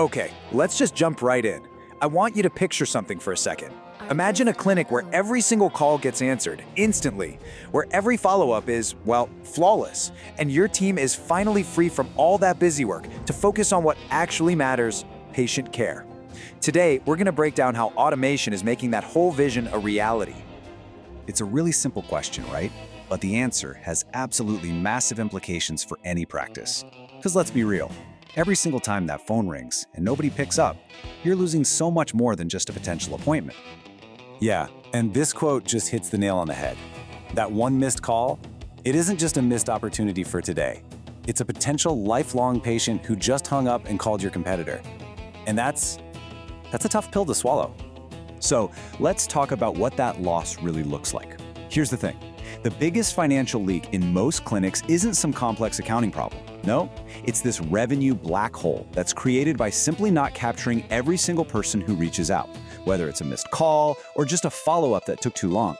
Okay, let's just jump right in. I want you to picture something for a second. Imagine a clinic where every single call gets answered instantly, where every follow-up is, well, flawless, and your team is finally free from all that busy work to focus on what actually matters, patient care. Today, we're going to break down how automation is making that whole vision a reality. It's a really simple question, right? But the answer has absolutely massive implications for any practice. Because let's be real, every single time that phone rings and nobody picks up, you're losing so much more than just a potential appointment. Yeah, and this quote just hits the nail on the head. That one missed call, it isn't just a missed opportunity for today. It's a potential lifelong patient who just hung up and called your competitor. And that's a tough pill to swallow. So let's talk about what that loss really looks like. Here's the thing. The biggest financial leak in most clinics isn't some complex accounting problem. No, it's this revenue black hole that's created by simply not capturing every single person who reaches out, whether it's a missed call or just a follow-up that took too long.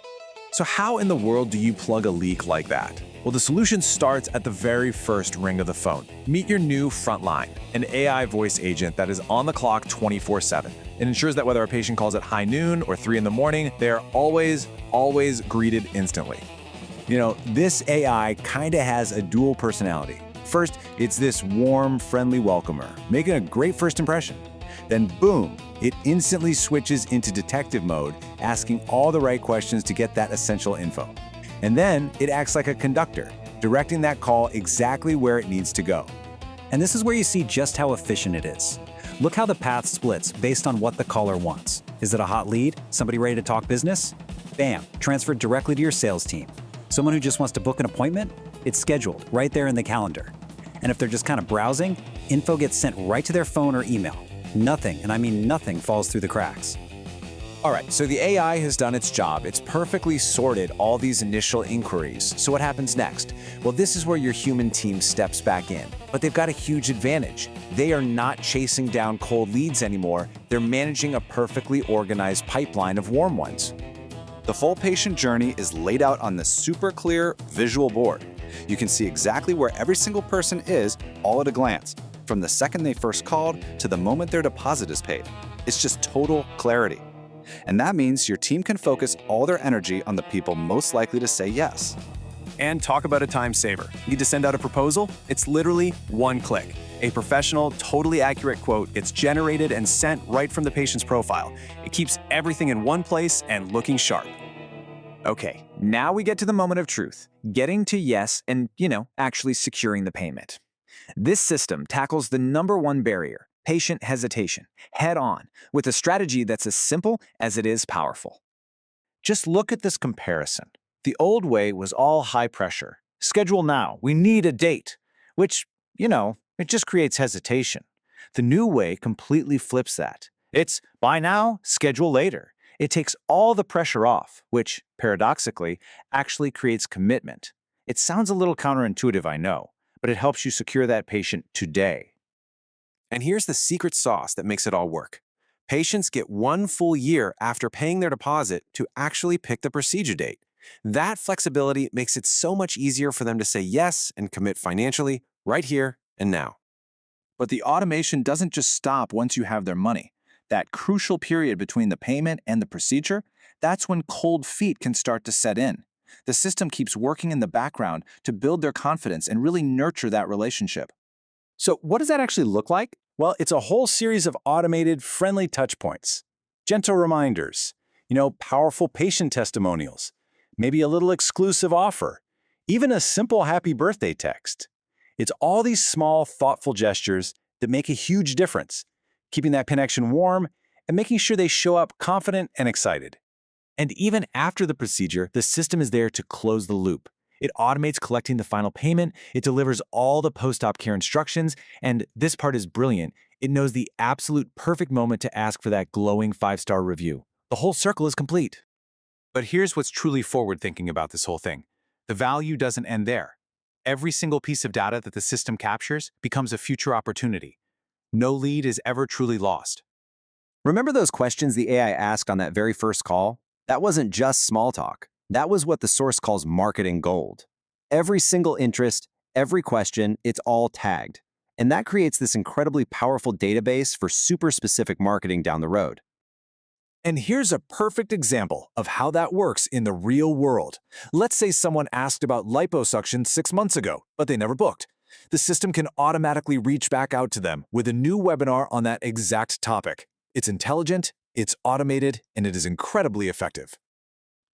So how in the world do you plug a leak like that? Well, the solution starts at the very first ring of the phone. Meet your new Frontline, an AI voice agent that is on the clock 24/7. It ensures that whether a patient calls at high noon or 3 in the morning, they are always greeted instantly. You know, this AI kinda has a dual personality. First, it's this warm, friendly welcomer, making a great first impression. Then boom, it instantly switches into detective mode, asking all the right questions to get that essential info. And then it acts like a conductor, directing that call exactly where it needs to go. And this is where you see just how efficient it is. Look how the path splits based on what the caller wants. Is it a hot lead? Somebody ready to talk business? Bam, transferred directly to your sales team. Someone who just wants to book an appointment? It's scheduled right there in the calendar. And if they're just kind of browsing, info gets sent right to their phone or email. Nothing, and I mean nothing, falls through the cracks. All right, so the AI has done its job. It's perfectly sorted all these initial inquiries. So what happens next? Well, this is where your human team steps back in. But they've got a huge advantage. They are not chasing down cold leads anymore. They're managing a perfectly organized pipeline of warm ones. The full patient journey is laid out on this super clear visual board. You can see exactly where every single person is all at a glance, from the second they first called to the moment their deposit is paid. It's just total clarity. And that means your team can focus all their energy on the people most likely to say yes. And talk about a time saver. Need to send out a proposal? It's literally one click. A professional, totally accurate quote gets generated and sent right from the patient's profile. It keeps everything in one place and looking sharp. Okay, now we get to the moment of truth, getting to yes and, actually securing the payment. This system tackles the number one barrier, patient hesitation, head on, with a strategy that's as simple as it is powerful. Just look at this comparison. The old way was all high pressure. Schedule now, we need a date, which, it just creates hesitation. The new way completely flips that. It's buy now, schedule later. It takes all the pressure off, which, paradoxically, actually creates commitment. It sounds a little counterintuitive, I know, but it helps you secure that patient today. And here's the secret sauce that makes it all work. Patients get 1 full year after paying their deposit to actually pick the procedure date. That flexibility makes it so much easier for them to say yes and commit financially right here and now. But the automation doesn't just stop once you have their money. That crucial period between the payment and the procedure, that's when cold feet can start to set in. The system keeps working in the background to build their confidence and really nurture that relationship. So what does that actually look like? Well, it's a whole series of automated, friendly touchpoints. Gentle reminders, powerful patient testimonials, maybe a little exclusive offer, even a simple happy birthday text. It's all these small, thoughtful gestures that make a huge difference, keeping that connection warm and making sure they show up confident and excited. And even after the procedure, the system is there to close the loop. It automates collecting the final payment, it delivers all the post-op care instructions, and this part is brilliant. It knows the absolute perfect moment to ask for that glowing 5-star review. The whole circle is complete. But here's what's truly forward-thinking about this whole thing. The value doesn't end there. Every single piece of data that the system captures becomes a future opportunity. No lead is ever truly lost. Remember those questions the AI asked on that very first call? That wasn't just small talk. That was what the source calls marketing gold. Every single interest, every question, it's all tagged. And that creates this incredibly powerful database for super specific marketing down the road. And here's a perfect example of how that works in the real world. Let's say someone asked about liposuction 6 months ago, but they never booked. The system can automatically reach back out to them with a new webinar on that exact topic. It's intelligent, it's automated, and it is incredibly effective.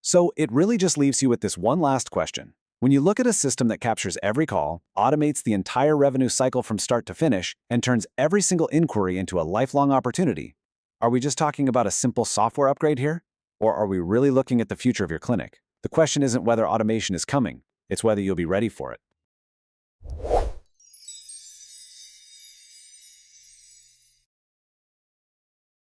So it really just leaves you with this one last question. When you look at a system that captures every call, automates the entire revenue cycle from start to finish, and turns every single inquiry into a lifelong opportunity, are we just talking about a simple software upgrade here? Or are we really looking at the future of your clinic? The question isn't whether automation is coming, it's whether you'll be ready for it.